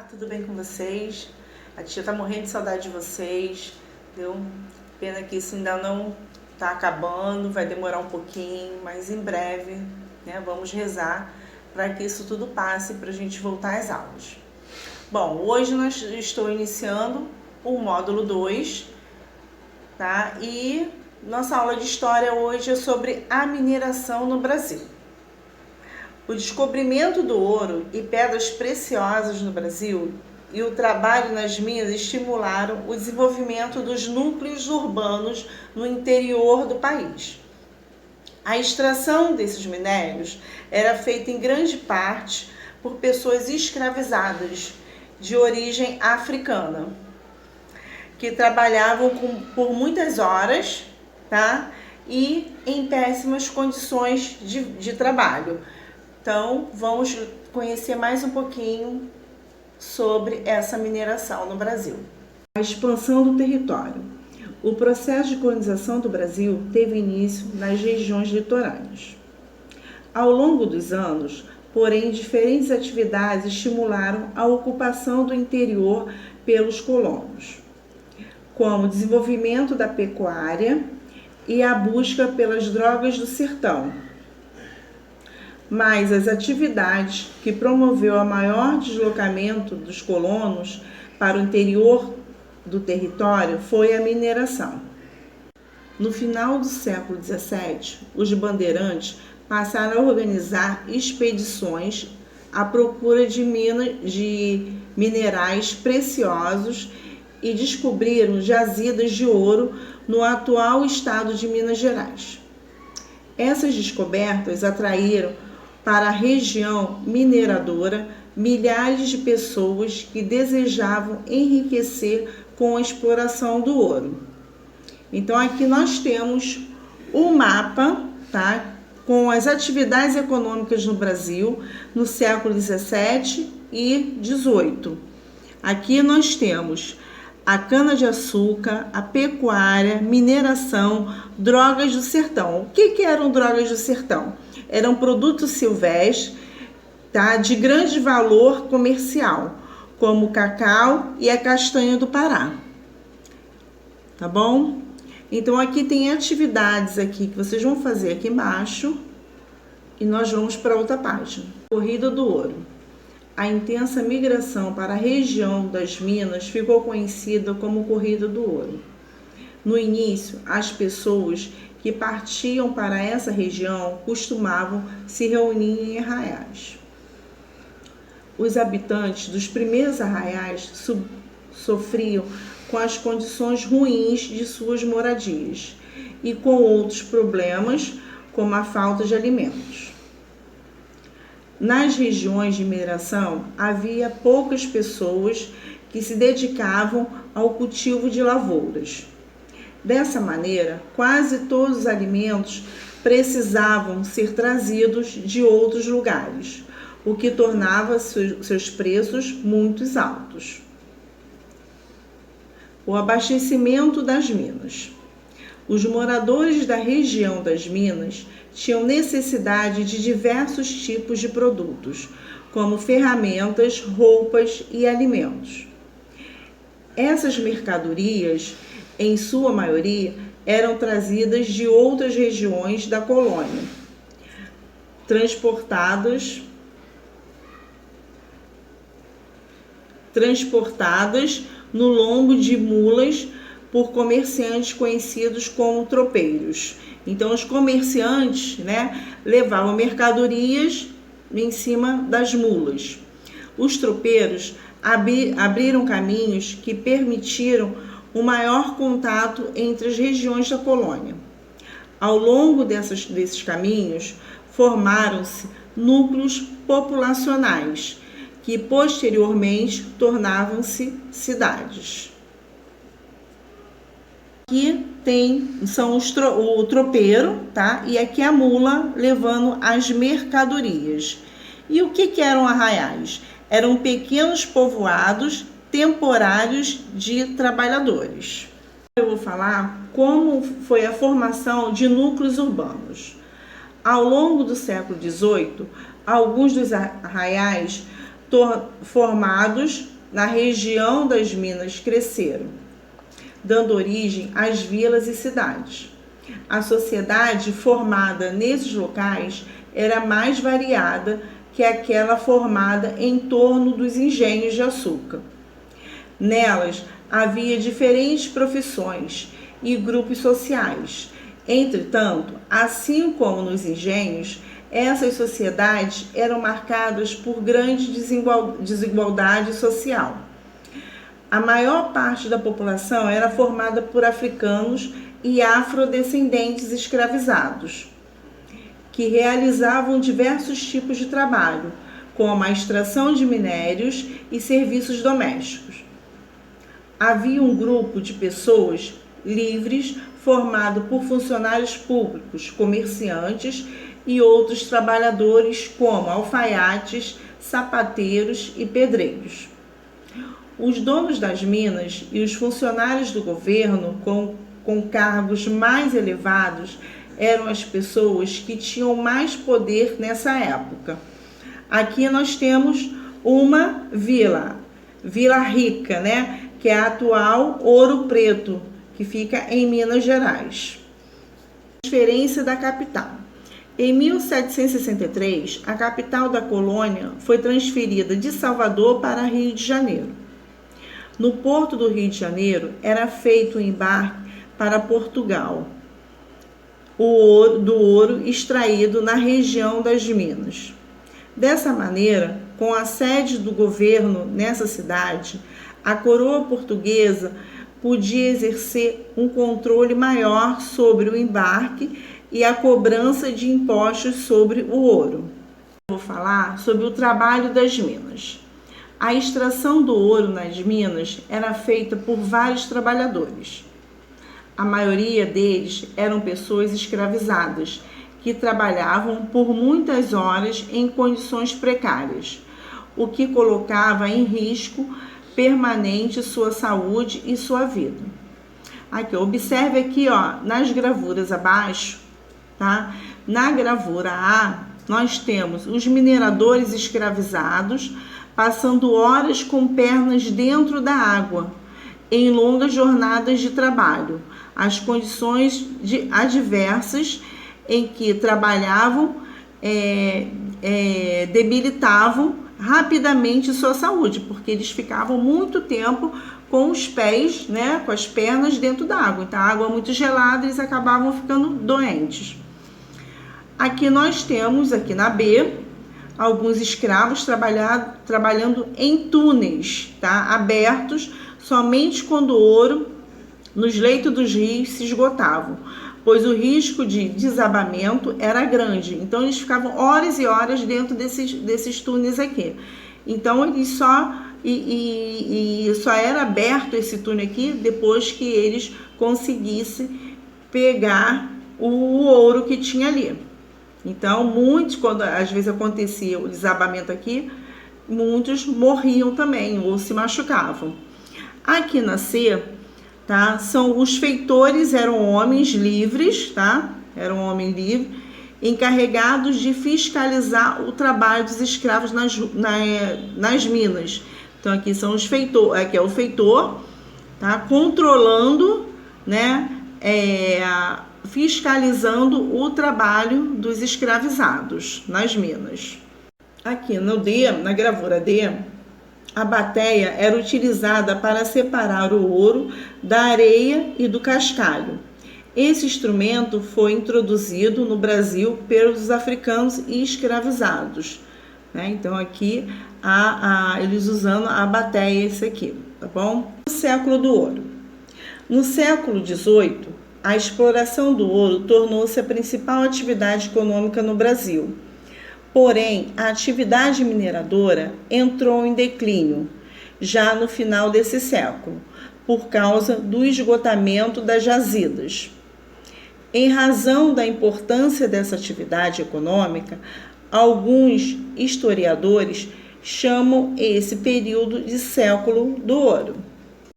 Tudo bem com vocês? A tia tá morrendo de saudade de vocês, deu pena que isso ainda não tá acabando, vai demorar um pouquinho, mas em breve, né, vamos rezar para que isso tudo passe para a gente voltar às aulas. Bom, hoje estou iniciando o módulo 2, tá? E nossa aula de história hoje é sobre a mineração no Brasil. O descobrimento do ouro e pedras preciosas no Brasil e o trabalho nas minas estimularam o desenvolvimento dos núcleos urbanos no interior do país. A extração desses minérios era feita em grande parte por pessoas escravizadas de origem africana, que trabalhavam por muitas horas, tá? E em péssimas condições de trabalho. Então, vamos conhecer mais um pouquinho sobre essa mineração no Brasil. A expansão do território. O processo de colonização do Brasil teve início nas regiões litorâneas. Ao longo dos anos, porém, diferentes atividades estimularam a ocupação do interior pelos colonos, como o desenvolvimento da pecuária e a busca pelas drogas do sertão. Mas as atividades que promoveu o maior deslocamento dos colonos para o interior do território foi a mineração. No final do século XVII, os bandeirantes passaram a organizar expedições à procura de minerais preciosos e descobriram jazidas de ouro no atual estado de Minas Gerais. Essas descobertas atraíram para a região mineradora milhares de pessoas que desejavam enriquecer com a exploração do ouro. Então aqui nós temos o mapa, tá, com as atividades econômicas no Brasil no século XVII e XVIII. Aqui nós temos a cana-de-açúcar, a pecuária, mineração, drogas do sertão. O que eram drogas do sertão? Eram produtos silvestres, tá, de grande valor comercial, como o cacau e a castanha do Pará. Tá bom? Então aqui tem atividades aqui que vocês vão fazer aqui embaixo e nós vamos para outra página. Corrida do ouro. A intensa migração para a região das minas ficou conhecida como Corrida do Ouro. No início, as pessoas que partiam para essa região costumavam se reunir em arraiais. Os habitantes dos primeiros arraiais sofriam com as condições ruins de suas moradias e com outros problemas, como a falta de alimentos. Nas regiões de mineração, havia poucas pessoas que se dedicavam ao cultivo de lavouras. Dessa maneira, quase todos os alimentos precisavam ser trazidos de outros lugares, o que tornava seus preços muito altos. O abastecimento das minas. Os moradores da região das minas tinham necessidade de diversos tipos de produtos, como ferramentas, roupas e alimentos. Essas mercadorias, em sua maioria, eram trazidas de outras regiões da colônia, transportadas no lombo de mulas por comerciantes conhecidos como tropeiros. Então, os comerciantes, né, levavam mercadorias em cima das mulas. Os tropeiros abriram caminhos que permitiram um maior contato entre as regiões da colônia. Ao longo desses caminhos, formaram-se núcleos populacionais, que posteriormente tornavam-se cidades. Aqui são o tropeiro, tá? E aqui a mula levando as mercadorias. E o que eram arraiais? Eram pequenos povoados temporários de trabalhadores. Eu vou falar como foi a formação de núcleos urbanos. Ao longo do século XVIII, alguns dos arraiais formados na região das minas cresceram, dando origem às vilas e cidades. A sociedade formada nesses locais era mais variada que aquela formada em torno dos engenhos de açúcar. Nelas havia diferentes profissões e grupos sociais. Entretanto, assim como nos engenhos, essas sociedades eram marcadas por grande desigualdade social. A maior parte da população era formada por africanos e afrodescendentes escravizados, que realizavam diversos tipos de trabalho, como a extração de minérios e serviços domésticos. Havia um grupo de pessoas livres formado por funcionários públicos, comerciantes e outros trabalhadores como alfaiates, sapateiros e pedreiros. Os donos das minas e os funcionários do governo com cargos mais elevados eram as pessoas que tinham mais poder nessa época. Aqui nós temos uma Vila Rica, né? Que é a atual Ouro Preto, que fica em Minas Gerais. Transferência da capital. Em 1763, a capital da colônia foi transferida de Salvador para Rio de Janeiro. No porto do Rio de Janeiro era feito um embarque para Portugal, do ouro extraído na região das Minas. Dessa maneira, com a sede do governo nessa cidade, a coroa portuguesa podia exercer um controle maior sobre o embarque e a cobrança de impostos sobre o ouro. Vou falar sobre o trabalho das minas. A extração do ouro nas minas era feita por vários trabalhadores. A maioria deles eram pessoas escravizadas, que trabalhavam por muitas horas em condições precárias, o que colocava em risco permanente sua saúde e sua vida. Aqui, observe aqui, ó, nas gravuras abaixo, tá? Na gravura A, nós temos os mineradores escravizados passando horas com pernas dentro da água, em longas jornadas de trabalho. As condições adversas em que trabalhavam debilitavam rapidamente sua saúde, porque eles ficavam muito tempo com os pés, né, com as pernas dentro da água. Então, a água muito gelada, eles acabavam ficando doentes. Aqui nós temos, aqui na B, alguns escravos trabalhando em túneis, tá, abertos somente quando o ouro nos leitos dos rios se esgotavam, pois o risco de desabamento era grande. Então, eles ficavam horas e horas dentro desses túneis aqui. Então, eles só era aberto esse túnel aqui depois que eles conseguissem pegar o ouro que tinha ali. Então, muitos, quando às vezes acontecia o desabamento aqui, muitos morriam também ou se machucavam. Aqui na C, tá? São os feitores, eram homens livres, tá? Eram homens livres, encarregados de fiscalizar o trabalho dos escravos nas minas. Então, aqui são os feitores, aqui é o feitor, tá? Controlando, né? Fiscalizando o trabalho dos escravizados nas minas. Aqui no D, na gravura D, a bateia era utilizada para separar o ouro da areia e do cascalho. Esse instrumento foi introduzido no Brasil pelos africanos e escravizados, né? Então aqui eles usando a bateia, esse aqui, tá bom? No século do ouro. No século XVIII, a exploração do ouro tornou-se a principal atividade econômica no Brasil. Porém, a atividade mineradora entrou em declínio já no final desse século, por causa do esgotamento das jazidas. Em razão da importância dessa atividade econômica, alguns historiadores chamam esse período de século do ouro.